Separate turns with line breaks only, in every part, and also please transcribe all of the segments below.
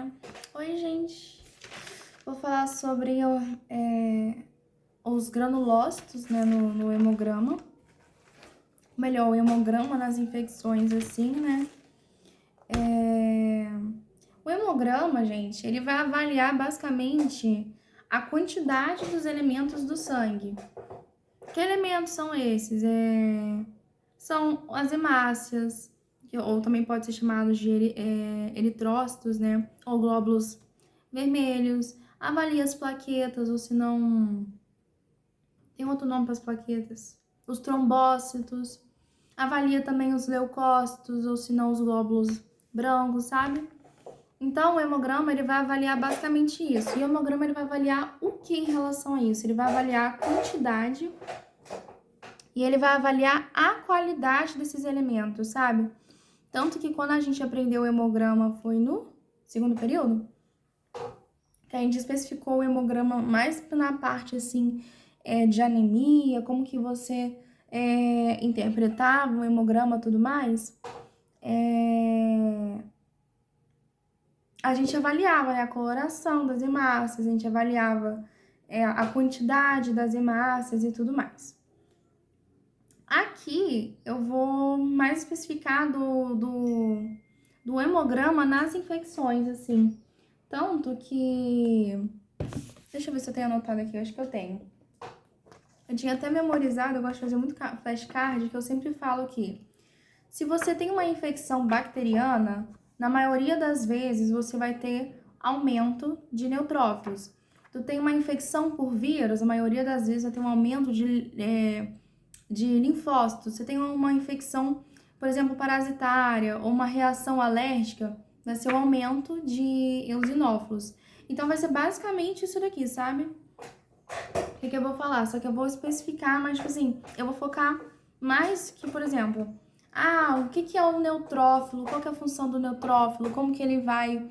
né? Oi, gente! Vou falar sobre os granulócitos, né, no hemograma. Melhor, o hemograma nas infecções, assim, né? O hemograma, gente, ele vai avaliar basicamente a quantidade dos elementos do sangue. Que elementos são esses? São as hemácias, ou também pode ser chamados de eritrócitos, né? Ou glóbulos vermelhos. Avalia as plaquetas, ou se não... Tem outro nome para as plaquetas. Os trombócitos. Avalia também os leucócitos, ou se não os glóbulos brancos, sabe? Então, o hemograma, ele vai avaliar basicamente isso. E o hemograma, ele vai avaliar o que em relação a isso? Ele vai avaliar a quantidade e ele vai avaliar a qualidade desses elementos, sabe? Tanto que quando a gente aprendeu o hemograma foi no segundo período, que a gente especificou o hemograma mais na parte, assim, de anemia, como que você interpretava o hemograma e tudo mais. A gente avaliava, né, a coloração das hemácias, a gente avaliava a quantidade das hemácias e tudo mais. Aqui eu vou mais especificar do hemograma nas infecções, assim. Tanto que... Deixa eu ver se eu tenho anotado aqui, eu acho que eu tenho. Eu tinha até memorizado, eu gosto de fazer muito flashcard, que eu sempre falo aqui. Se você tem uma infecção bacteriana, na maioria das vezes você vai ter aumento de neutrófilos. Tu tem uma infecção por vírus, a maioria das vezes vai ter um aumento de linfócitos. Você tem uma infecção, por exemplo, parasitária ou uma reação alérgica, vai ser um aumento de eosinófilos. Então vai ser basicamente isso daqui, sabe? O que eu vou falar? Só que eu vou especificar, mas tipo assim, eu vou focar mais que, por exemplo, o que é o neutrófilo, qual que é a função do neutrófilo, como que ele vai,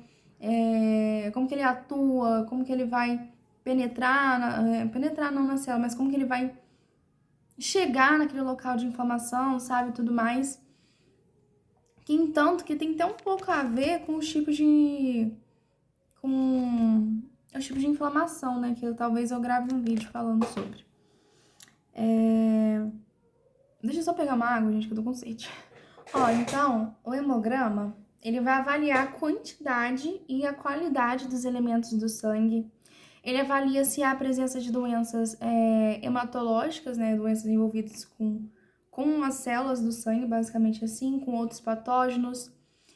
como que ele atua, como que ele vai penetrar, penetrar não na célula, mas como que ele vai chegar naquele local de inflamação, sabe, tudo mais. Que, entanto, que tem até um pouco a ver com os tipos de... os tipos de inflamação, né, que talvez eu grave um vídeo falando sobre. Deixa eu só pegar uma água, gente, que eu tô com sede. Então, o hemograma, ele vai avaliar a quantidade e a qualidade dos elementos do sangue. Ele avalia se há presença de doenças hematológicas, né, doenças envolvidas com as células do sangue, basicamente assim, com outros patógenos.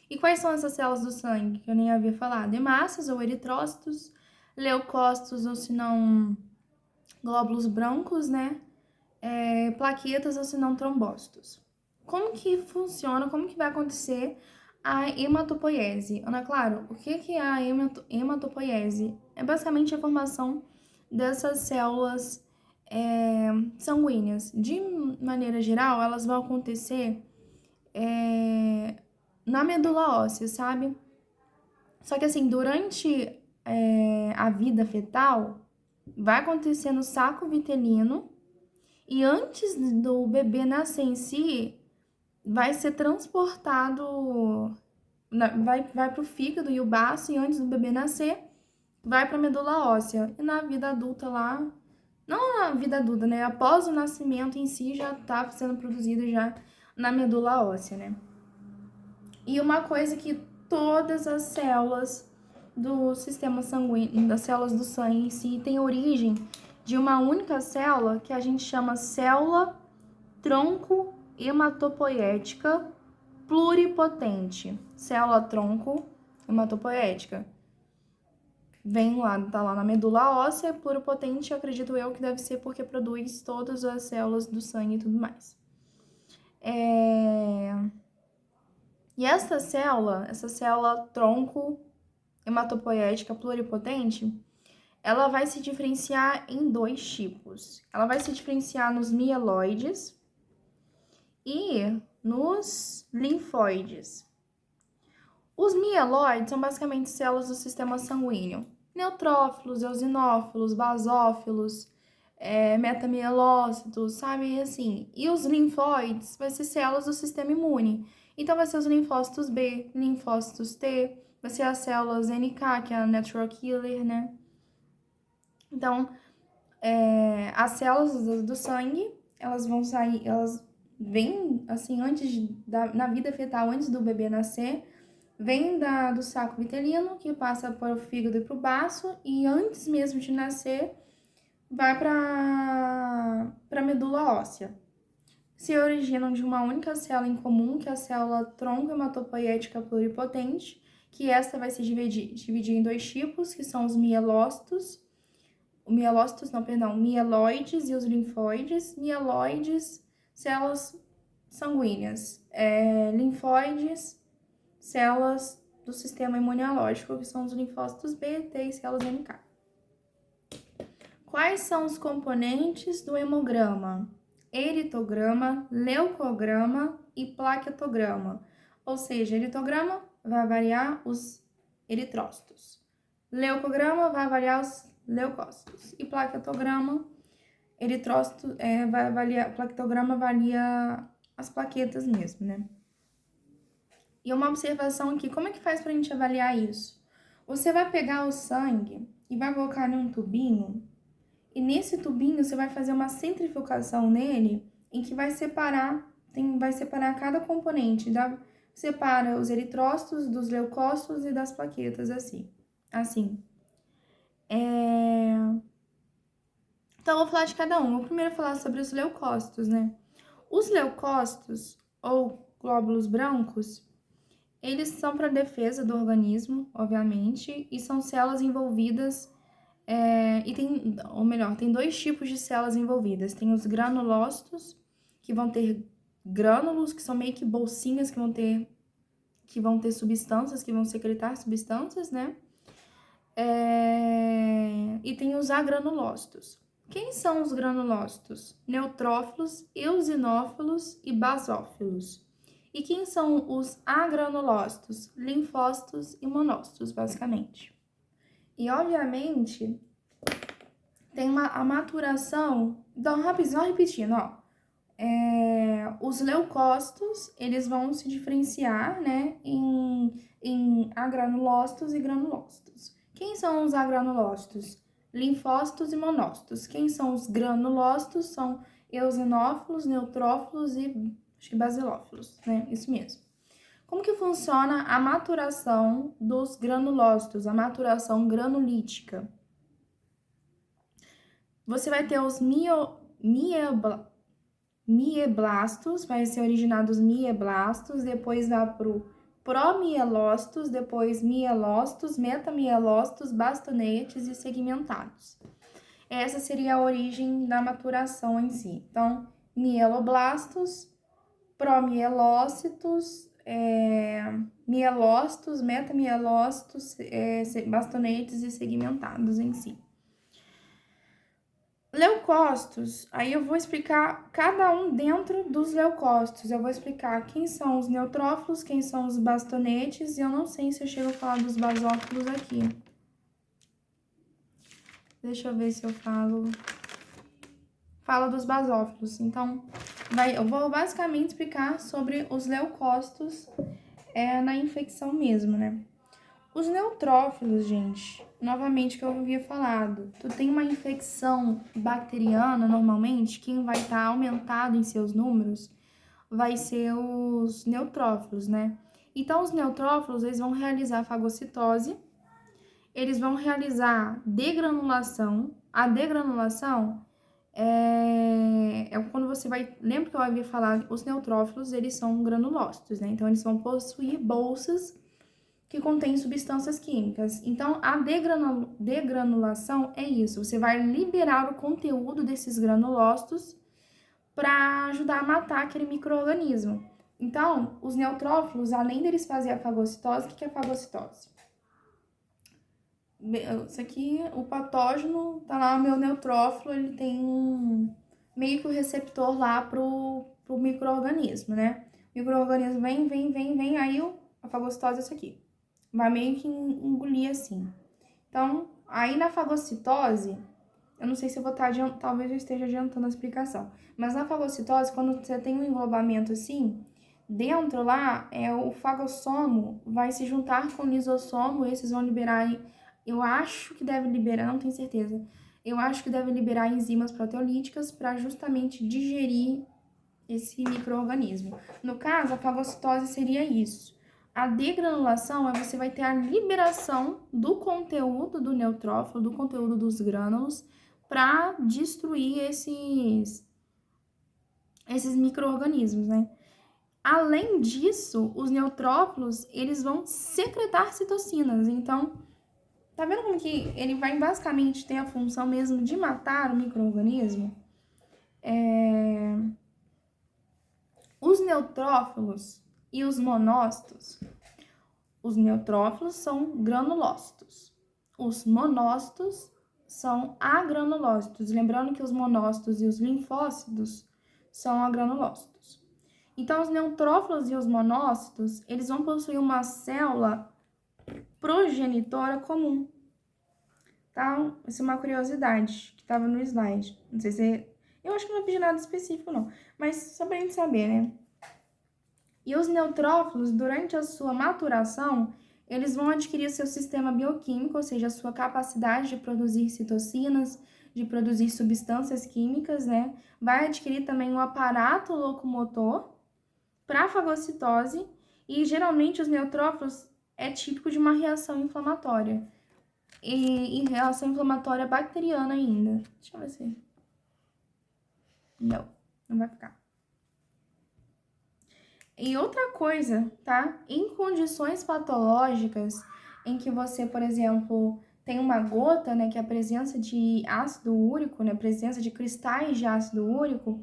E quais são essas células do sangue, que eu nem havia falado? Hemácias ou eritrócitos, leucócitos, ou se não, glóbulos brancos, né, plaquetas, ou se não, trombócitos. Como que funciona, como que vai acontecer a hematopoiese? Ana Clara, o que é a hematopoiese? É basicamente a formação dessas células sanguíneas. De maneira geral, elas vão acontecer na medula óssea, sabe? Só que assim, durante a vida fetal, vai acontecer no saco vitelino e antes do bebê nascer em si, vai ser transportado, vai para o fígado e o baço, e antes do bebê nascer, vai para a medula óssea. E na vida adulta lá, não na vida adulta, né? Após o nascimento em si, já tá sendo produzido já na medula óssea, né? E uma coisa que todas as células do sistema sanguíneo, das células do sangue em si, tem origem de uma única célula que a gente chama célula tronco hematopoética pluripotente. Célula tronco hematopoética. Vem lá, tá lá na medula óssea, pluripotente, acredito eu que deve ser porque produz todas as células do sangue e tudo mais. E essa célula tronco hematopoética pluripotente, ela vai se diferenciar em dois tipos. Ela vai se diferenciar nos mieloides e nos linfóides. Os mieloides são basicamente células do sistema sanguíneo. Neutrófilos, eosinófilos, basófilos, metamielócitos, sabe, assim. E os linfóides vai ser células do sistema imune. Então, vai ser os linfócitos B, linfócitos T, vai ser as células NK, que é a Natural Killer, né? Então, as células do sangue, elas vão sair, elas vêm, assim, na vida fetal, antes do bebê nascer, vem do saco vitelino, que passa para o fígado e para o baço, e antes mesmo de nascer, vai para a medula óssea. Se originam de uma única célula em comum, que é a célula tronco hematopoética pluripotente, que esta vai se dividir em dois tipos, que são os mielócitos, mieloides e os linfóides. Mieloides, células sanguíneas. Linfóides, células do sistema imunológico, que são os linfócitos B, T e células NK. Quais são os componentes do hemograma? Eritograma, leucograma e plaquetograma. Ou seja, eritograma vai avaliar os eritrócitos. Leucograma vai avaliar os leucócitos. E plaquetograma, plaquetograma avalia as plaquetas mesmo, né? E uma observação aqui, como é que faz pra gente avaliar isso? Você vai pegar o sangue e vai colocar em um tubinho, e nesse tubinho você vai fazer uma centrifugação nele, em que vai separar cada componente, separa os eritrócitos dos leucócitos e das plaquetas, assim. Então, eu vou falar de cada um. Vou primeiro falar sobre os leucócitos, né? Os leucócitos, ou glóbulos brancos, eles são para defesa do organismo, obviamente, e são células envolvidas, tem dois tipos de células envolvidas. Tem os granulócitos, que vão ter grânulos, que são meio que bolsinhas que vão ter substâncias, que vão secretar substâncias, né? E tem os agranulócitos. Quem são os granulócitos? Neutrófilos, eosinófilos e basófilos. E quem são os agranulócitos? Linfócitos e monócitos, basicamente. E, obviamente, tem a maturação. Então, só repetindo, ó. Os leucócitos, eles vão se diferenciar, né, em agranulócitos e granulócitos. Quem são os agranulócitos? Linfócitos e monócitos. Quem são os granulócitos? São eosinófilos, neutrófilos e acho que basilófilos, né? Isso mesmo. Como que funciona a maturação dos granulócitos, a maturação granulítica? Você vai ter os mieblastos, vai ser originado os mieblastos, depois vai para o promielócitos, depois mielócitos, metamielócitos, bastonetes e segmentados. Essa seria a origem da maturação em si. Então, mieloblastos, promielócitos, mielócitos, metamielócitos, bastonetes e segmentados em si. Leucócitos, aí eu vou explicar cada um dentro dos leucócitos. Eu vou explicar quem são os neutrófilos, quem são os bastonetes, e eu não sei se eu chego a falar dos basófilos aqui. Deixa eu ver se eu falo dos basófilos. Então, eu vou basicamente explicar sobre os leucócitos na infecção mesmo, né? Os neutrófilos, gente, novamente que eu havia falado, tu tem uma infecção bacteriana, normalmente, quem vai estar aumentado em seus números vai ser os neutrófilos, né? Então, os neutrófilos, eles vão realizar fagocitose, eles vão realizar degranulação. A degranulação é quando você vai... Lembra que eu havia falado? Os neutrófilos, eles são granulócitos, né? Então, eles vão possuir bolsas que contém substâncias químicas. Então, a degranulação é isso. Você vai liberar o conteúdo desses granulócitos para ajudar a matar aquele micro-organismo. Então, os neutrófilos, além deles fazer a fagocitose, o que é a fagocitose? Isso aqui, o patógeno, tá lá o meu neutrófilo, ele tem meio que o receptor lá pro micro-organismo, né? O micro-organismo vem, aí a fagocitose é isso aqui. Vai meio que engolir assim. Então, aí na fagocitose, eu não sei se eu vou estar talvez eu esteja adiantando a explicação, mas na fagocitose, quando você tem um englobamento assim, dentro lá, o fagossomo vai se juntar com o lisossomo, esses vão liberar, eu acho que deve liberar, não tenho certeza, eu acho que deve liberar enzimas proteolíticas para justamente digerir esse micro-organismo. No caso, a fagocitose seria isso. A degranulação você vai ter a liberação do conteúdo do neutrófilo, do conteúdo dos grânulos, para destruir esses micro-organismos, né? Além disso, os neutrófilos, eles vão secretar citocinas. Então, tá vendo como que ele vai basicamente ter a função mesmo de matar o micro-organismo? Os neutrófilos e os monócitos. Os neutrófilos são granulócitos. Os monócitos são agranulócitos. Lembrando que os monócitos e os linfócitos são agranulócitos. Então, os neutrófilos e os monócitos, eles vão possuir uma célula progenitora comum. Tá? Essa é uma curiosidade que estava no slide. Não sei se... Eu acho que não fiz nada específico, não. Mas só pra gente saber, né? E os neutrófilos, durante a sua maturação, eles vão adquirir seu sistema bioquímico, ou seja, a sua capacidade de produzir citocinas, de produzir substâncias químicas, né? Vai adquirir também um aparato locomotor para a fagocitose, e geralmente os neutrófilos é típico de uma reação inflamatória. E reação inflamatória bacteriana ainda. Deixa eu ver se... Não vai ficar. E outra coisa, tá? Em condições patológicas em que você, por exemplo, tem uma gota, né, que é a presença de ácido úrico, né, presença de cristais de ácido úrico,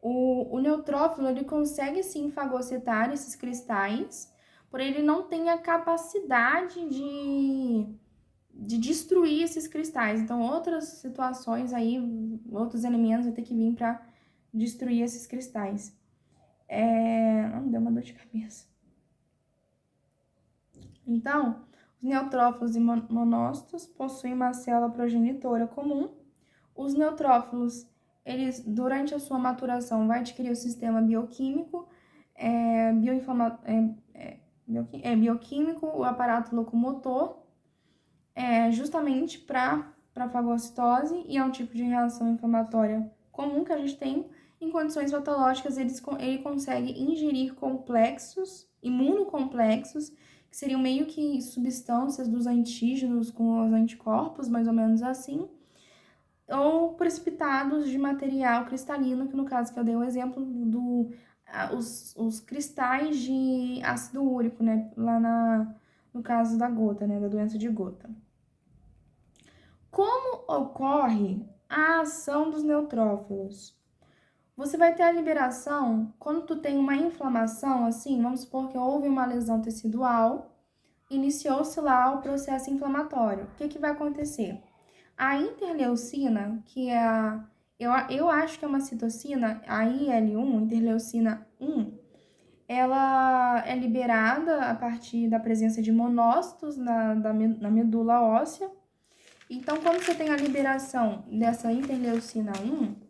o neutrófilo, ele consegue sim fagocitar esses cristais, porém ele não tem a capacidade de destruir esses cristais. Então, outras situações aí, outros elementos vão ter que vir para destruir esses cristais. Não, deu uma dor de cabeça. Então, os neutrófilos e monócitos possuem uma célula progenitora comum. Os neutrófilos, eles, durante a sua maturação, vai adquirir o sistema bioquímico, bioquímico, o aparato locomotor, justamente para fagocitose, e é um tipo de reação inflamatória comum que a gente tem. Em condições patológicas, ele consegue ingerir complexos, imunocomplexos, que seriam meio que substâncias dos antígenos com os anticorpos, mais ou menos assim, ou precipitados de material cristalino, que no caso que eu dei o exemplo os cristais de ácido úrico, né, lá no caso da gota, né, da doença de gota. Como ocorre a ação dos neutrófilos? Você vai ter a liberação quando tu tem uma inflamação, assim, vamos supor que houve uma lesão tecidual, iniciou-se lá o processo inflamatório. O que vai acontecer? A interleucina, que é eu acho que é uma citocina, a IL-1, interleucina 1, ela é liberada a partir da presença de monócitos na medula óssea. Então, quando você tem a liberação dessa interleucina 1,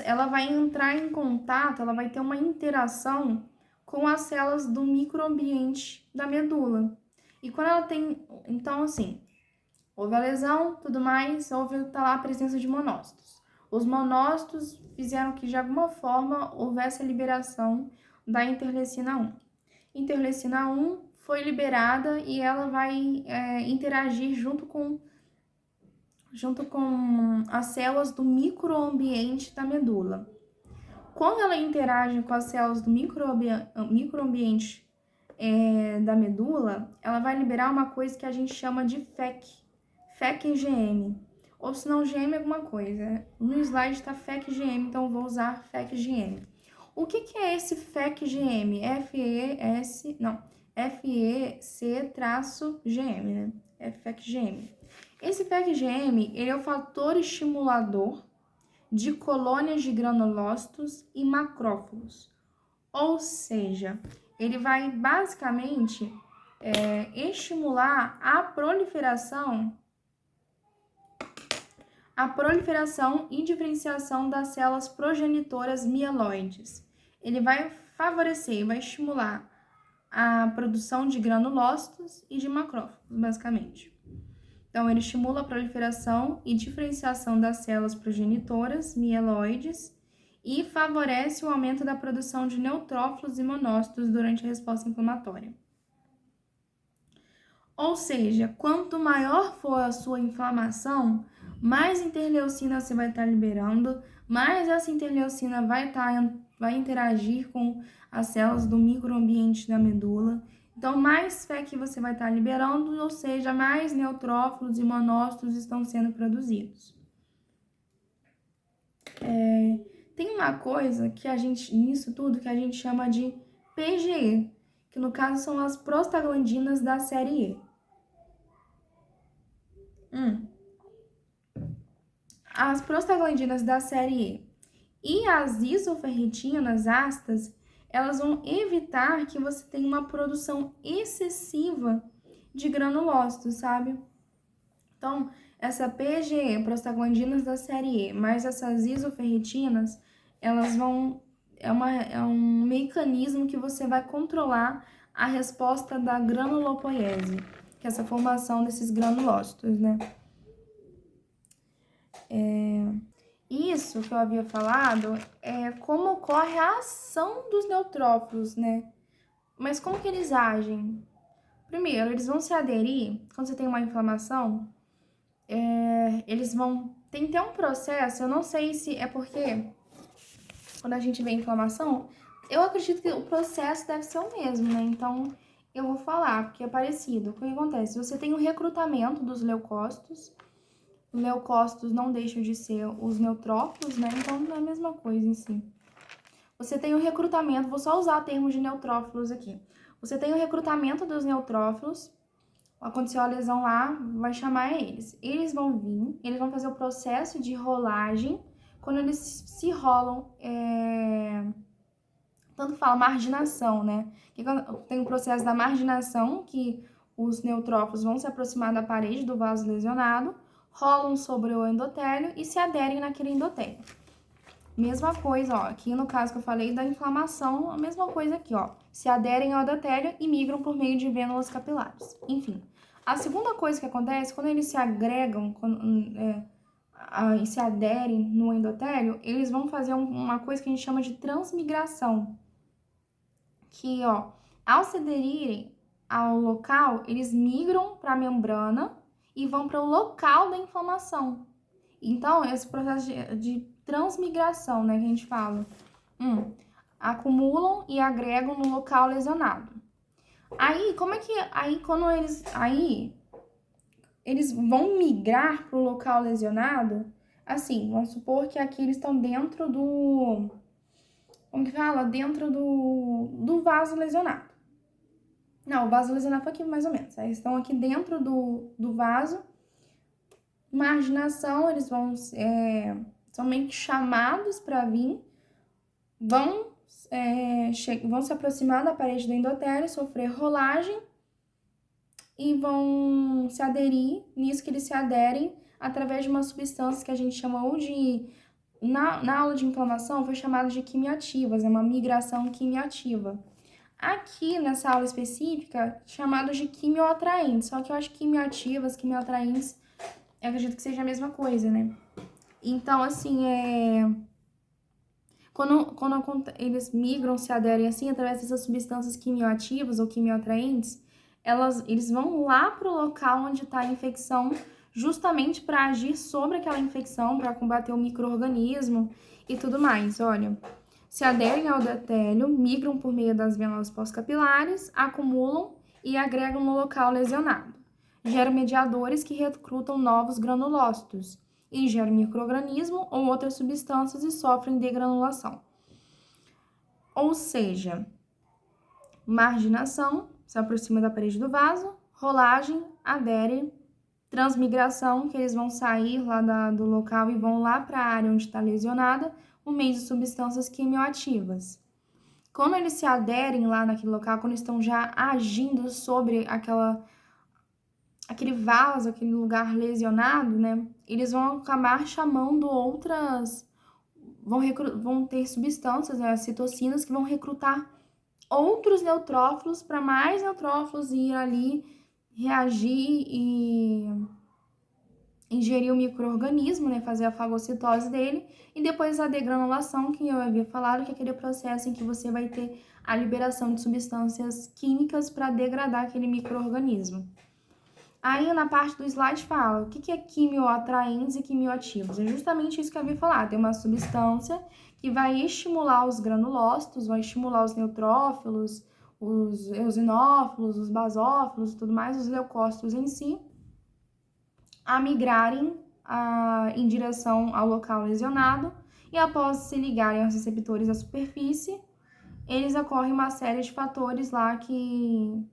ela vai entrar em contato, ela vai ter uma interação com as células do microambiente da medula. E quando ela tem... Então, assim, houve a lesão, tudo mais, tá lá a presença de monócitos. Os monócitos fizeram que, de alguma forma, houvesse a liberação da interleucina 1. Interleucina 1 foi liberada e ela vai interagir junto com as células do microambiente da medula. Quando ela interage com as células do microambiente da medula, ela vai liberar uma coisa que a gente chama de FEC-GM, ou se não, GM é alguma coisa. No slide está FEC-GM, então eu vou usar FEC-GM. O que é esse FEC-GM? FEC-GM, né? É FEC-GM. Esse FEC-GM, ele é o fator estimulador de colônias de granulócitos e macrófagos. Ou seja, ele vai basicamente estimular a proliferação e diferenciação das células progenitoras mieloides. ele vai favorecer, vai estimular a produção de granulócitos e de macrófagos, basicamente. Então, ele estimula a proliferação e diferenciação das células progenitoras, mieloides, e favorece o aumento da produção de neutrófilos e monócitos durante a resposta inflamatória. Ou seja, quanto maior for a sua inflamação, mais interleucina você vai estar liberando, mais essa interleucina vai interagir com as células do microambiente da medula. Então, mais FEC você vai estar liberando, ou seja, mais neutrófilos e monócitos estão sendo produzidos. Tem uma coisa que nisso tudo, que a gente chama de PGE, que no caso são as prostaglandinas da série E. As prostaglandinas da série E e as isoferritinas ácidas, elas vão evitar que você tenha uma produção excessiva de granulócitos, sabe? Então, essa PGE, prostaglandinas da série E, mais essas isoferritinas, elas vão... É um mecanismo que você vai controlar a resposta da granulopoiese, que é essa formação desses granulócitos, né? Isso que eu havia falado é como ocorre a ação dos neutrófilos, né? Mas como que eles agem? Primeiro, eles vão se aderir, quando você tem uma inflamação, eles vão... Tem que ter um processo, eu não sei se é porque quando a gente vê inflamação, eu acredito que o processo deve ser o mesmo, né? Então, eu vou falar, porque é parecido. O que acontece? Você tem o recrutamento dos leucócitos. Os leucócitos não deixam de ser os neutrófilos, né? Então, não é a mesma coisa em si. Você tem o recrutamento, vou só usar termos de neutrófilos aqui. Você tem o recrutamento dos neutrófilos, aconteceu a lesão lá, vai chamar eles. Eles vão vir, eles vão fazer o processo de rolagem. Quando eles se rolam, tanto fala marginação, né? Tem o processo da marginação, que os neutrófilos vão se aproximar da parede do vaso lesionado, rolam sobre o endotélio e se aderem naquele endotélio. Mesma coisa, ó, aqui no caso que eu falei da inflamação, a mesma coisa aqui, ó. Se aderem ao endotélio e migram por meio de vênulas capilares. Enfim, a segunda coisa que acontece, quando eles se agregam e se aderem no endotélio, eles vão fazer uma coisa que a gente chama de transmigração. Que, ó, ao se aderirem ao local, eles migram para a membrana e vão para o local da inflamação. Então, esse processo de transmigração, né, que a gente fala, acumulam e agregam no local lesionado. Aí, como é que, quando eles vão migrar para o local lesionado, assim, vamos supor que aqui eles estão dentro do, como que fala? Dentro do vaso lesionado. Não, o vaso lesionado foi aqui mais ou menos. Aí estão aqui dentro do vaso. Marginação, eles vão são meio que chamados para vir, vão se aproximar da parede do endotélio, sofrer rolagem e vão se aderir, nisso que eles se aderem, através de uma substância que a gente chamou de... Na aula de inflamação foi chamado de quimioativas, é uma migração quimioativa. Aqui, nessa aula específica, chamado de quimioatraentes, só que eu acho que quimioatraentes, eu acredito que seja a mesma coisa, né? Então, assim, quando eles migram, se aderem assim, através dessas substâncias quimioativas ou quimioatraentes, eles vão lá pro local onde está a infecção, justamente para agir sobre aquela infecção, para combater o micro-organismo e tudo mais. Olha, se aderem ao endotélio, migram por meio das vênulas pós-capilares, acumulam e agregam no local lesionado. Geram mediadores que recrutam novos granulócitos, ingerem micro-organismo ou outras substâncias e sofrem degranulação. Ou seja, marginação, se aproxima da parede do vaso, rolagem, aderem, transmigração, que eles vão sair lá do local e vão lá para a área onde está lesionada, por meio de substâncias quimioativas. Quando eles se aderem lá naquele local, quando estão já agindo sobre aquele vaso, aquele lugar lesionado, né? Eles vão acabar chamando vão ter substâncias, né, as citocinas, que vão recrutar outros neutrófilos para mais neutrófilos ir ali reagir e ingerir o micro-organismo, né, fazer a fagocitose dele, e depois a degranulação, que eu havia falado, que é aquele processo em que você vai ter a liberação de substâncias químicas para degradar aquele micro-organismo. Aí na parte do slide fala o que é quimioatraentes e quimioativos. É justamente isso que eu havia falado. Tem uma substância que vai estimular os granulócitos, vai estimular os neutrófilos, os eosinófilos, os basófilos e tudo mais, os leucócitos em si, a migrarem em direção ao local lesionado, e após se ligarem aos receptores da superfície, eles ocorrem uma série de fatores lá que...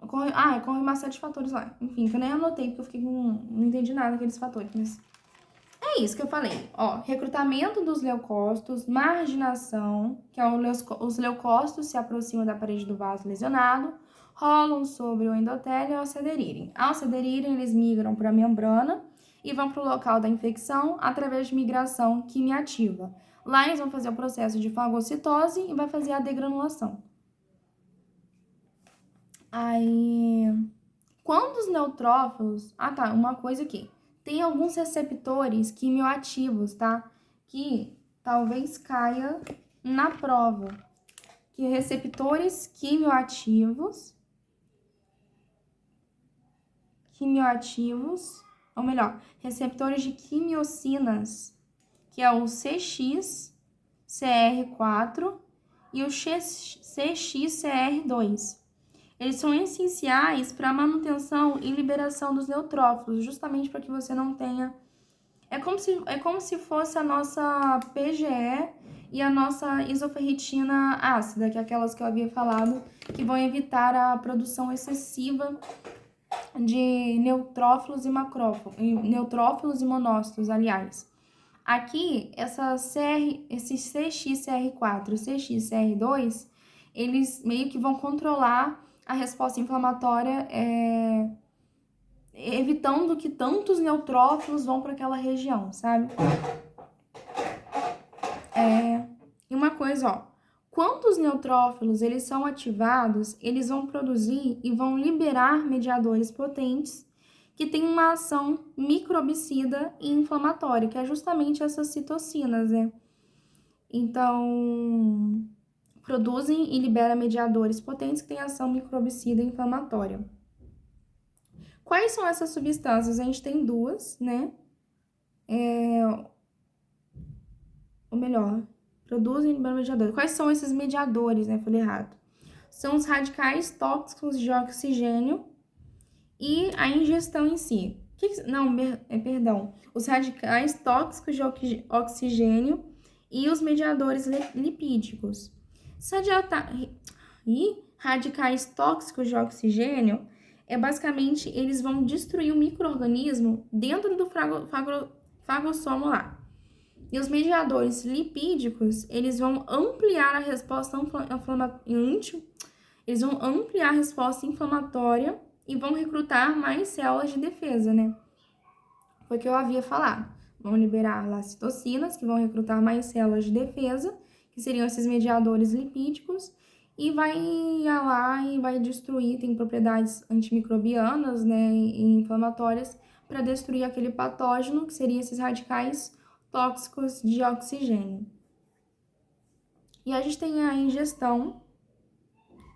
ocorre uma série de fatores lá. Enfim, que eu nem anotei, porque eu fiquei com... não entendi nada daqueles fatores, mas... é isso que eu falei, ó, recrutamento dos leucócitos, marginação, que é os leucócitos se aproximam da parede do vaso lesionado, rolam sobre o endotélio ao se aderirem. Ao se aderirem, eles migram para a membrana e vão para o local da infecção através de migração quimiativa. Lá eles vão fazer o processo de fagocitose e vai fazer a degranulação. Aí, quando os neutrófilos... ah, tá, uma coisa aqui. Tem alguns receptores quimioativos, tá? Que talvez caia na prova. Que receptores quimioativos, ou melhor, receptores de quimiocinas, que é o CXCR4 e o CXCR2. Eles são essenciais para a manutenção e liberação dos neutrófilos, justamente para que você não tenha... É como se fosse a nossa PGE e a nossa isoferritina ácida, que é aquelas que eu havia falado, que vão evitar a produção excessiva de neutrófilos e macrófagos, neutrófilos e monócitos, aliás. Aqui, esses CXCR4 e CXCR2, eles meio que vão controlar a resposta inflamatória, evitando que tantos neutrófilos vão para aquela região, sabe? E uma coisa, ó, quando os neutrófilos eles são ativados, eles vão produzir e vão liberar mediadores potentes que têm uma ação microbicida e inflamatória, que é justamente essas citocinas, né? Então, produzem e liberam mediadores potentes que têm ação microbicida e inflamatória. Quais são essas substâncias? A gente tem duas, né? Ou melhor, produzem e liberam mediadores. Quais são esses mediadores, né? Falei errado. São os radicais tóxicos de oxigênio e a ingestão em si. Perdão. Os radicais tóxicos de oxigênio e os mediadores lipídicos. Radicais tóxicos de oxigênio basicamente, eles vão destruir o micro-organismo dentro do fagossomo lá. E os mediadores lipídicos, eles vão ampliar a resposta inflamatória e vão recrutar mais células de defesa, né? Foi o que eu havia falado. Vão liberar lá citocinas, que vão recrutar mais células de defesa, que seriam esses mediadores lipídicos, e vai lá e vai destruir, tem propriedades antimicrobianas, né, e inflamatórias, para destruir aquele patógeno, que seriam esses radicais tóxicos de oxigênio. E a gente tem a ingestão,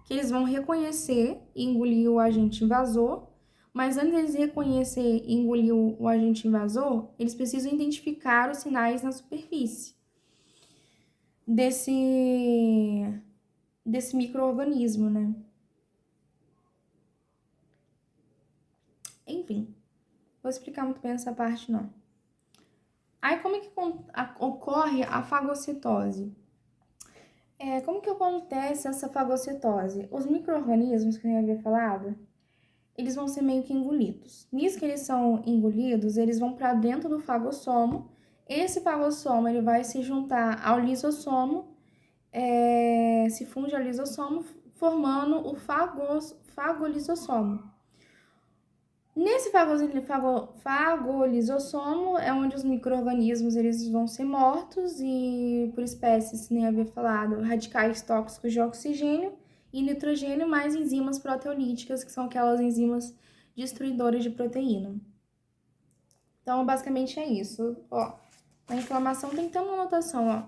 que eles vão reconhecer e engolir o agente invasor, mas antes deles reconhecer e engolir o agente invasor, eles precisam identificar os sinais na superfície desse micro-organismo, né? Enfim, vou explicar muito bem essa parte, não. Aí, como é que ocorre a fagocitose? Como que acontece essa fagocitose? Os micro-organismos, que eu havia falado, eles vão ser meio que engolidos. Nisso que eles são engolidos, eles vão para dentro do fagossomo. Esse fagossomo, ele vai se juntar ao lisossomo, se funde ao lisossomo, formando o fagolisossomo. Nesse fagolisossomo é onde os micro-organismos eles vão ser mortos e por espécies, nem havia falado, radicais tóxicos de oxigênio e nitrogênio, mais enzimas proteolíticas, que são aquelas enzimas destruidoras de proteína. Então, basicamente é isso. Ó, a inflamação tem que ter uma anotação, ó.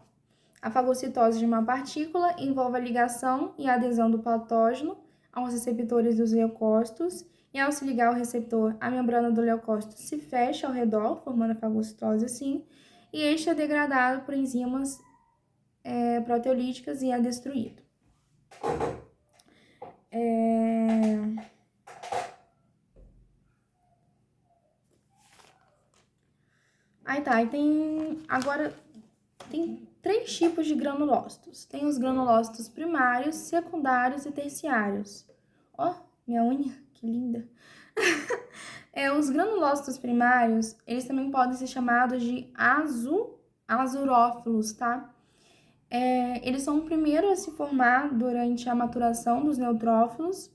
A fagocitose de uma partícula envolve a ligação e a adesão do patógeno aos receptores dos leucócitos, e ao se ligar ao receptor, a membrana do leucócito se fecha ao redor, formando a fagocitose assim, e este é degradado por enzimas proteolíticas e é destruído. Aí tá, agora tem 3 tipos de granulócitos. Tem os granulócitos primários, secundários e terciários. Ó, minha unha, que linda. Os granulócitos primários, eles também podem ser chamados de azurófilos, tá? Eles são o primeiro a se formar durante a maturação dos neutrófilos.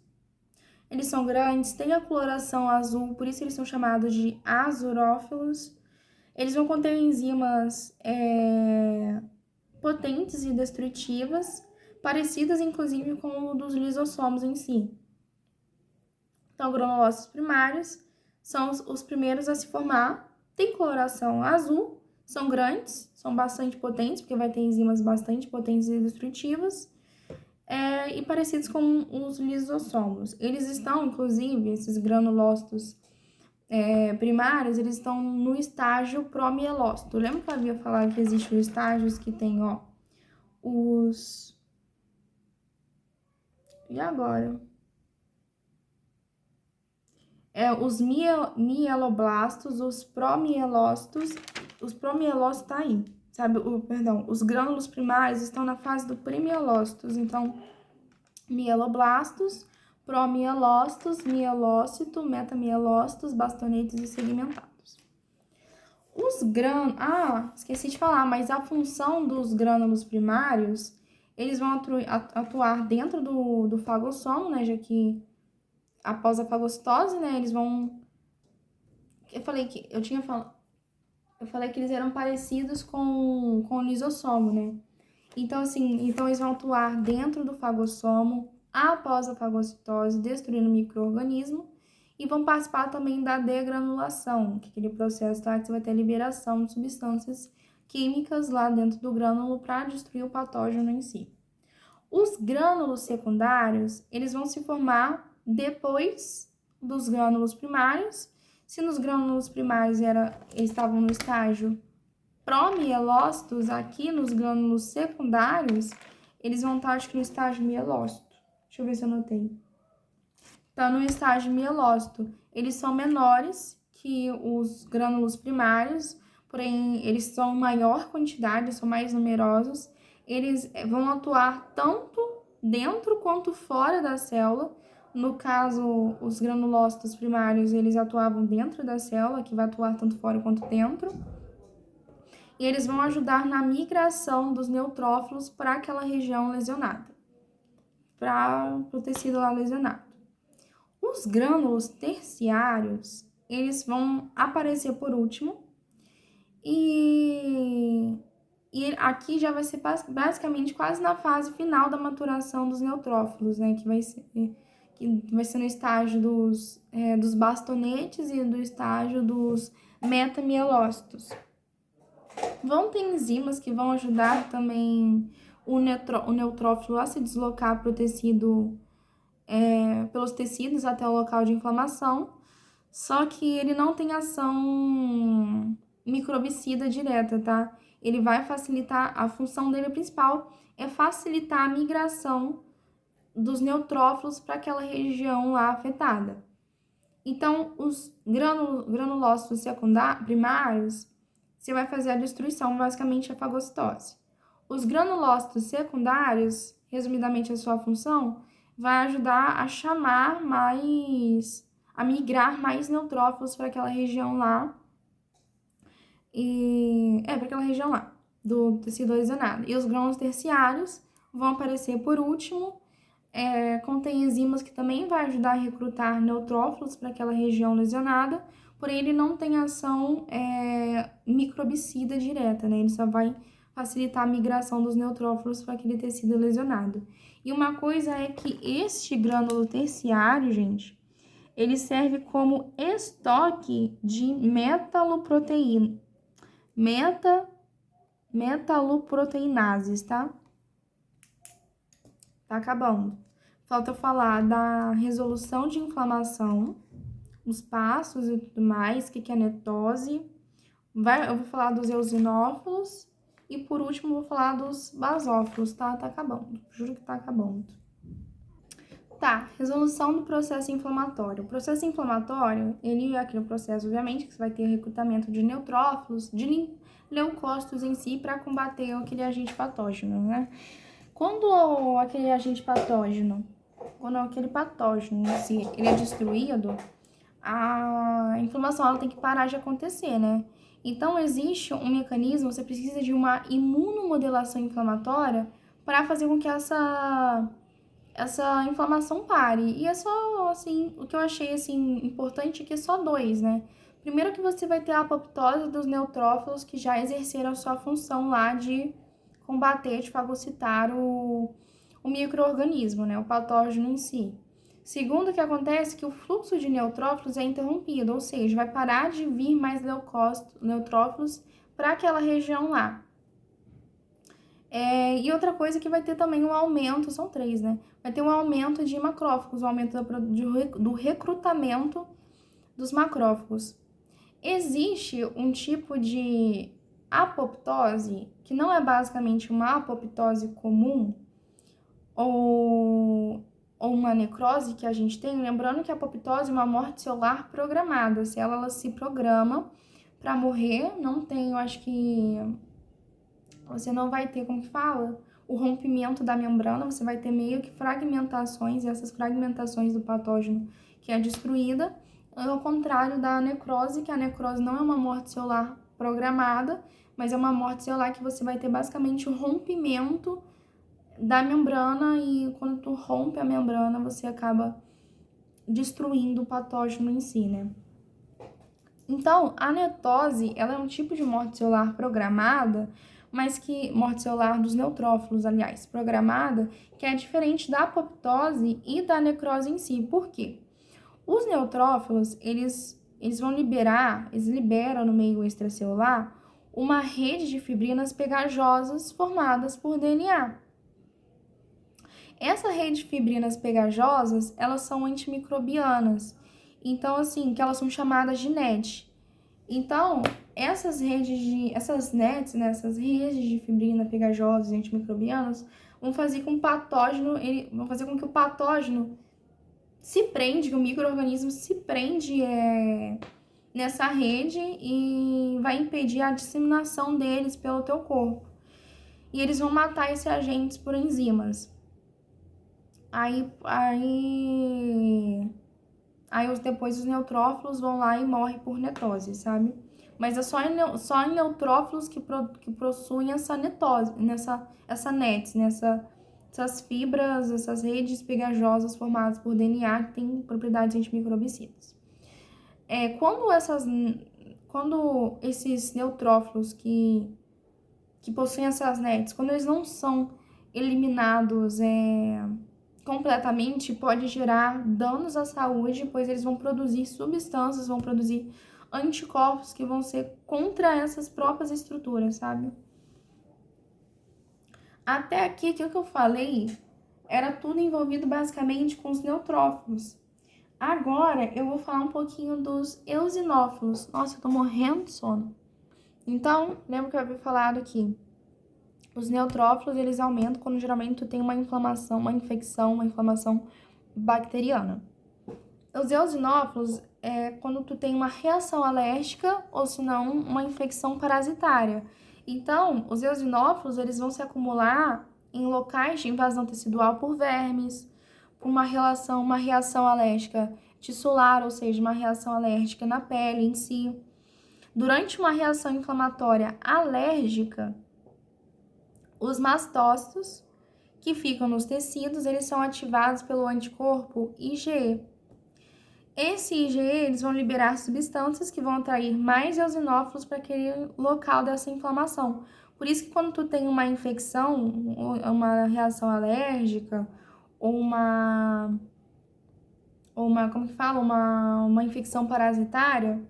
Eles são grandes, têm a coloração azul, por isso eles são chamados de azurófilos. Eles vão conter enzimas potentes e destrutivas, parecidas inclusive com o dos lisossomos em si. Então, granulócitos primários são os primeiros a se formar, tem coloração azul, são grandes, são bastante potentes, porque vai ter enzimas bastante potentes e destrutivas, e parecidos com os lisossomos. Eles estão, inclusive, esses granulócitos primários, eles estão no estágio promielócito. Lembra que eu havia falado que existem os estágios que tem, ó, os... E agora? Os mieloblastos, os promielócitos tá aí, sabe? Perdão, os grânulos primários estão na fase do primielócitos, então, mieloblastos, promielócitos, mielócito, metamielócitos, bastonetes e segmentados. Esqueci de falar, mas a função dos grânulos primários, eles vão atuar dentro do fagossomo, né, já que após a fagocitose, né, eles vão... Eu falei que eles eram parecidos com o lisossomo, né? Então, assim, eles vão atuar dentro do fagossomo após a fagocitose, destruindo o micro-organismo, e vão participar também da degranulação, que é aquele processo, tá? Que você vai ter a liberação de substâncias químicas lá dentro do grânulo para destruir o patógeno em si. Os grânulos secundários, eles vão se formar depois dos grânulos primários. Se nos grânulos primários eles estavam no estágio promielócitos, aqui nos grânulos secundários, eles vão estar, acho que no estágio mielócito. Deixa eu ver se eu anotei. Então, no estágio mielócito, eles são menores que os grânulos primários, porém, eles são maior quantidade, são mais numerosos. Eles vão atuar tanto dentro quanto fora da célula. No caso, os granulócitos primários, eles atuavam dentro da célula, que vai atuar tanto fora quanto dentro. E eles vão ajudar na migração dos neutrófilos para aquela região lesionada, para o tecido lá lesionado. Os grânulos terciários, eles vão aparecer por último, e aqui já vai ser basicamente quase na fase final da maturação dos neutrófilos, né, que vai ser no estágio dos bastonetes e do estágio dos metamielócitos. Vão ter enzimas que vão ajudar também o neutrófilo a se deslocar para o tecido, pelos tecidos até o local de inflamação, só que ele não tem ação microbicida direta, tá? Ele vai facilitar, a função dele principal é facilitar a migração dos neutrófilos para aquela região lá afetada. Então, os granulócitos primários, você vai fazer a destruição, basicamente a fagocitose. Os granulócitos secundários, resumidamente a sua função, vai ajudar a migrar mais neutrófilos para aquela região lá, para aquela região lá, do tecido lesionado. E os grânulos terciários vão aparecer por último, contém enzimas que também vai ajudar a recrutar neutrófilos para aquela região lesionada, porém ele não tem ação microbicida direta, né? Ele só vai facilitar a migração dos neutrófilos para aquele tecido lesionado. E uma coisa é que este grânulo terciário, gente, ele serve como estoque de metaloproteinases, tá? Tá acabando. Falta eu falar da resolução de inflamação, os passos e tudo mais, o que é netose. Eu vou falar dos eosinófilos e, por último, vou falar dos basófilos, tá? Tá acabando. Juro que tá acabando. Tá, resolução do processo inflamatório. O processo inflamatório, ele é aquele processo, obviamente, que você vai ter recrutamento de neutrófilos, de leucócitos em si, para combater aquele agente patógeno, né? Quando aquele patógeno em si, ele é destruído, a inflamação ela tem que parar de acontecer, né? Então, existe um mecanismo, você precisa de uma imunomodulação inflamatória para fazer com que essa inflamação pare. E é só, assim, o que eu achei, assim, importante é que é só dois, né? Primeiro que você vai ter a apoptose dos neutrófilos que já exerceram a sua função lá de combater, de fagocitar o micro-organismo, né? O patógeno em si. Segundo, que acontece que o fluxo de neutrófilos é interrompido, ou seja, vai parar de vir mais neutrófilos para aquela região lá. E outra coisa que vai ter também um aumento, são três, né? Vai ter um aumento de macrófagos, um aumento do recrutamento dos macrófagos. Existe um tipo de apoptose, que não é basicamente uma apoptose comum, ou uma necrose que a gente tem, lembrando que a apoptose é uma morte celular programada. Se ela se programa para morrer, não tem, eu acho que você não vai ter, como que fala? O rompimento da membrana, você vai ter meio que fragmentações, e essas fragmentações do patógeno que é destruída, ao contrário da necrose, que a necrose não é uma morte celular programada, mas é uma morte celular que você vai ter basicamente o rompimento da membrana, e quando tu rompe a membrana, você acaba destruindo o patógeno em si, né? Então, a netose, ela é um tipo de morte celular programada, mas que, morte celular dos neutrófilos, aliás, programada, que é diferente da apoptose e da necrose em si. Por quê? Os neutrófilos, eles liberam no meio extracelular uma rede de fibrinas pegajosas formadas por DNA. Essa rede de fibrinas pegajosas, elas são antimicrobianas. Então, assim, que elas são chamadas de NET. Então, essas NETs, né, essas redes de fibrina pegajosas e antimicrobianas, vão fazer com que o patógeno se prende, que o micro-organismo se prende nessa rede e vai impedir a disseminação deles pelo teu corpo. E eles vão matar esses agentes por enzimas. Depois os neutrófilos vão lá e morrem por netose, sabe? Mas é só em neutrófilos que possuem essa netose, essa NETs, essas fibras, essas redes pegajosas formadas por DNA que têm propriedades antimicrobicidas. Quando esses neutrófilos que possuem essas NETs, quando eles não são eliminados completamente, pode gerar danos à saúde, pois eles vão produzir substâncias, vão produzir anticorpos que vão ser contra essas próprias estruturas, sabe? Até aqui, o que eu falei era tudo envolvido basicamente com os neutrófilos. Agora, eu vou falar um pouquinho dos eosinófilos. Nossa, eu tô morrendo de sono. Então, lembra que eu havia falado aqui? Os neutrófilos, eles aumentam quando geralmente tu tem uma inflamação, uma infecção, uma inflamação bacteriana. Os eosinófilos é quando tu tem uma reação alérgica ou, se não, uma infecção parasitária. Então, os eosinófilos, eles vão se acumular em locais de invasão tecidual por vermes, por uma reação alérgica tissular, ou seja, uma reação alérgica na pele em si. Durante uma reação inflamatória alérgica, os mastócitos, que ficam nos tecidos, eles são ativados pelo anticorpo IgE. Esse IgE, eles vão liberar substâncias que vão atrair mais eosinófilos para aquele local dessa inflamação. Por isso que quando tu tem uma infecção, uma reação alérgica, ou como que fala? Uma infecção parasitária,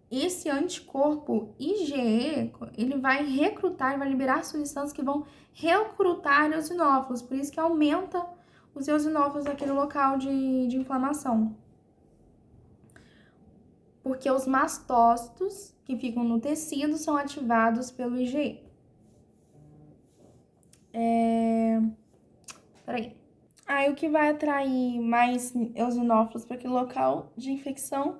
esse anticorpo IgE, ele vai recrutar, vai liberar substâncias que vão recrutar eosinófilos, por isso que aumenta os eosinófilos naquele local de inflamação. Porque os mastócitos que ficam no tecido são ativados pelo IgE. Peraí. Aí o que vai atrair mais eosinófilos para aquele local de infecção,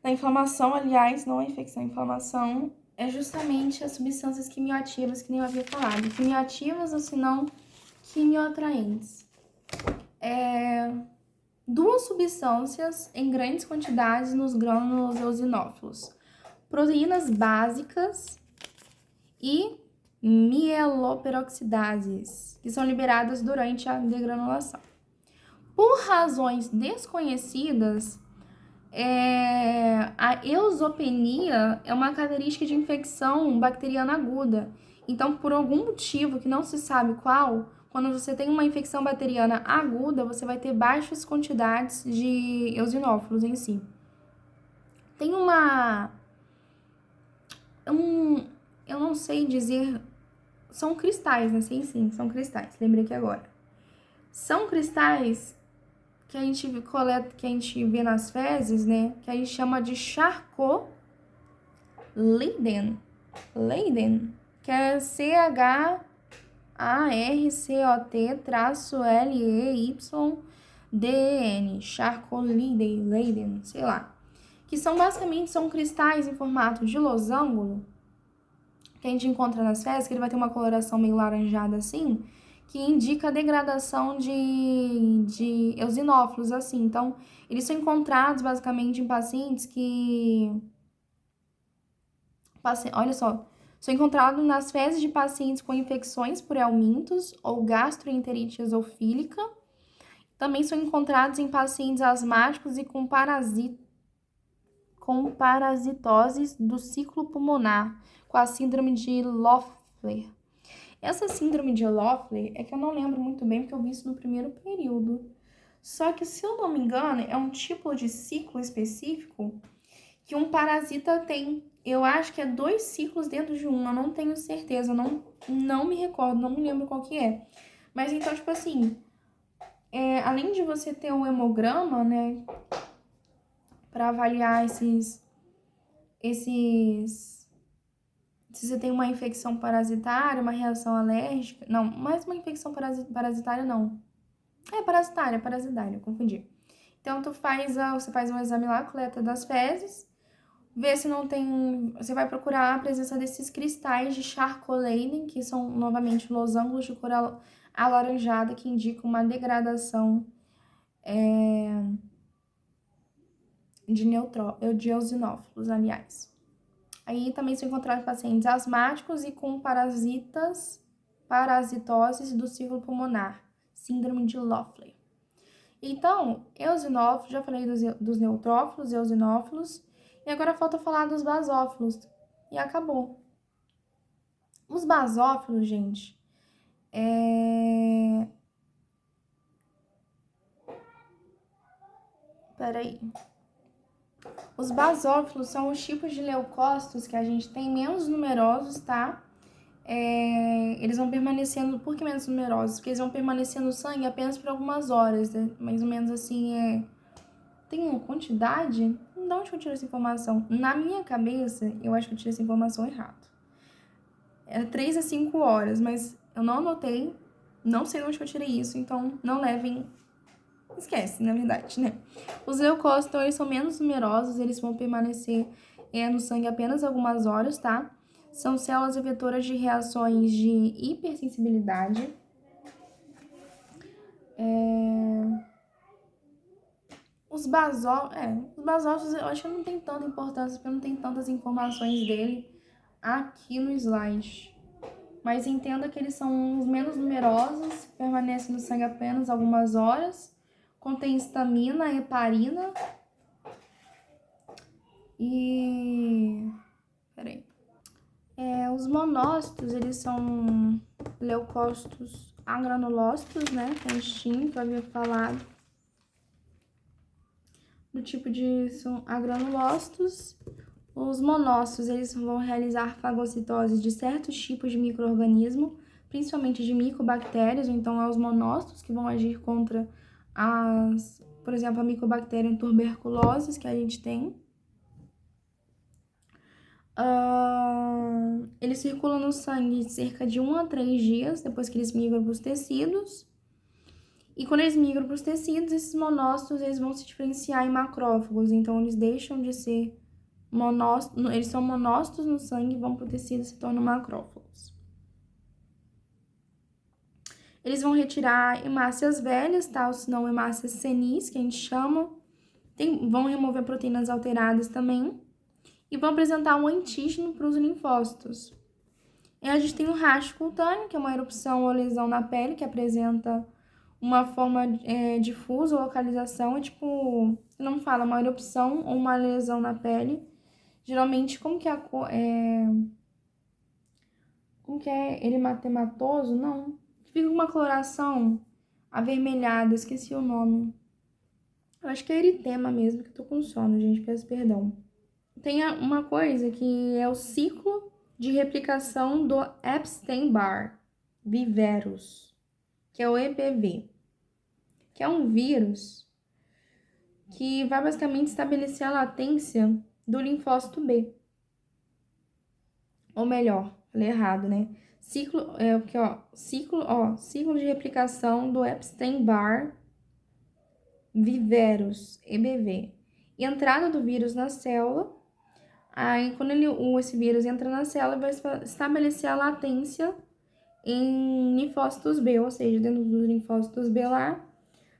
da inflamação, aliás, não a infecção, a inflamação, é justamente as substâncias quimioativas que nem eu havia falado. Quimioativas ou se não, quimioatraentes. Duas substâncias em grandes quantidades nos grânulos eosinófilos. Proteínas básicas e mieloperoxidases, que são liberadas durante a degranulação. Por razões desconhecidas, a eosopenia é uma característica de infecção bacteriana aguda. Então, por algum motivo que não se sabe qual, quando você tem uma infecção bacteriana aguda, você vai ter baixas quantidades de eosinófilos em si. Tem eu não sei dizer, são cristais, né? Sim, são cristais, lembrei aqui agora. São cristais que a gente coleta, que a gente vê nas fezes, né? Que a gente chama de Charcot-Leyden. Leyden, que é CHARCOT-LEYDN, Charcot-Leyden, sei lá. Que são basicamente cristais em formato de losango, que a gente encontra nas fezes, que ele vai ter uma coloração meio laranjada assim, que indica a degradação de eosinófilos, assim. Então, eles são encontrados basicamente em pacientes que... Olha só, são encontrados nas fezes de pacientes com infecções por helmintos ou gastroenterite esofílica. Também são encontrados em pacientes asmáticos e com parasitoses do ciclo pulmonar, com a síndrome de Loeffler. Essa síndrome de Loeffler é que eu não lembro muito bem, porque eu vi isso no primeiro período. Só que, se eu não me engano, é um tipo de ciclo específico que um parasita tem. Eu acho que é 2 ciclos dentro de um, eu não tenho certeza, não me recordo, não me lembro qual que é. Mas então, tipo assim, além de você ter o hemograma, né, para avaliar se você tem uma infecção parasitária, uma reação alérgica, não, mais uma infecção parasitária não. Parasitária, confundi. Então, você faz um exame lá, coleta das fezes, vê se não tem, você vai procurar a presença desses cristais de Charcot-Leyden, que são, novamente, losangos de cor alaranjada, que indicam uma degradação de eosinófilos, aliás. Aí também são encontrados pacientes asmáticos e com parasitoses do ciclo pulmonar, síndrome de Loeffler. Então, eosinófilos, já falei dos neutrófilos, eosinófilos, e agora falta falar dos basófilos. E acabou. Os basófilos, gente, Peraí. Os basófilos são os tipos de leucócitos que a gente tem menos numerosos, tá? Eles vão permanecendo, por que menos numerosos? Porque eles vão permanecer no sangue apenas por algumas horas, né? Mais ou menos assim, tem uma quantidade? De onde eu tiro essa informação? Na minha cabeça, eu acho que eu tirei essa informação errado. É 3 a 5 horas, mas eu não anotei, não sei de onde eu tirei isso, então não levem... Esquece, na verdade, né? Os leucócitos, então, eles são menos numerosos, eles vão permanecer no sangue apenas algumas horas, tá? São células vetoras de reações de hipersensibilidade. Os basófilos, eu acho que não tem tanta importância, porque não tem tantas informações dele aqui no slide. mas entenda que eles são os menos numerosos, permanecem no sangue apenas algumas horas, contém histamina, heparina e... peraí. Os monócitos, eles são leucócitos agranulócitos, né? Que é extinto, que eu havia falado. Do tipo de são agranulócitos. Os monócitos, eles vão realizar fagocitose de certos tipos de micro-organismo, principalmente de micobactérias, ou então é os monócitos que vão agir contra por exemplo, a micobactéria tuberculose que a gente tem. Eles circulam no sangue cerca de 1 a 3 dias depois que eles migram para os tecidos. E quando eles migram para os tecidos, esses monócitos eles vão se diferenciar em macrófagos. Então, eles deixam de ser monócitos, eles são monócitos no sangue, vão para o tecido e se tornam macrófagos. Eles vão retirar hemácias velhas, tá? Ou senão hemácias senis, que a gente chama. Vão remover proteínas alteradas também. E vão apresentar um antígeno para os linfócitos. E a gente tem o rastro cutâneo, que é uma erupção ou lesão na pele, que apresenta uma forma difusa ou localização. É tipo, não fala, uma erupção ou uma lesão na pele. Geralmente, como que é erimatematoso? Não. Fica uma coloração avermelhada, esqueci o nome. Eu acho que é eritema mesmo, que eu tô com sono, gente, peço perdão. Tem uma coisa que é o ciclo de replicação do Epstein-Barr viverus, que é o EBV, que é um vírus que vai basicamente estabelecer a latência do linfócito B. Ou melhor, falei errado, né? Ciclo de replicação do Epstein-Barr viverus, EBV. Entrada do vírus na célula. Aí, quando esse vírus entra na célula, vai estabelecer a latência em linfócitos B, ou seja, dentro dos linfócitos B lá,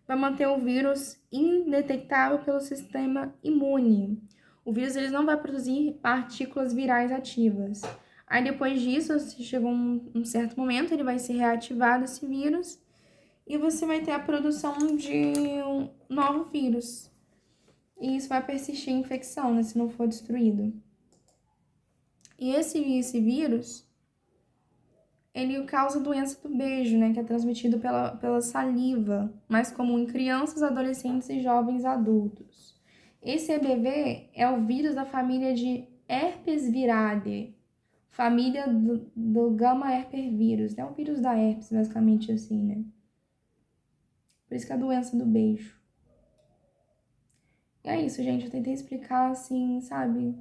vai manter o vírus indetectável pelo sistema imune. O vírus ele não vai produzir partículas virais ativas. Aí, depois disso, se chegou um certo momento, ele vai ser reativado, esse vírus, e você vai ter a produção de um novo vírus. E isso vai persistir a infecção, né, se não for destruído. E esse vírus, ele causa doença do beijo, né, que é transmitido pela saliva, mais comum em crianças, adolescentes e jovens adultos. Esse EBV é o vírus da família de Herpes viridae, família do gama herpesvírus, né, o vírus da herpes, basicamente assim, né. Por isso que é a doença do beijo. E é isso, gente, eu tentei explicar, assim, sabe,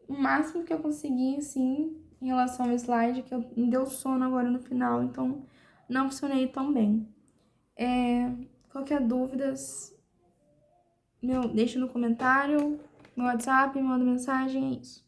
o máximo que eu consegui, assim, em relação ao slide, que me deu sono agora no final, então não funcionei tão bem. Qualquer dúvidas, deixa no comentário, no WhatsApp, manda mensagem, é isso.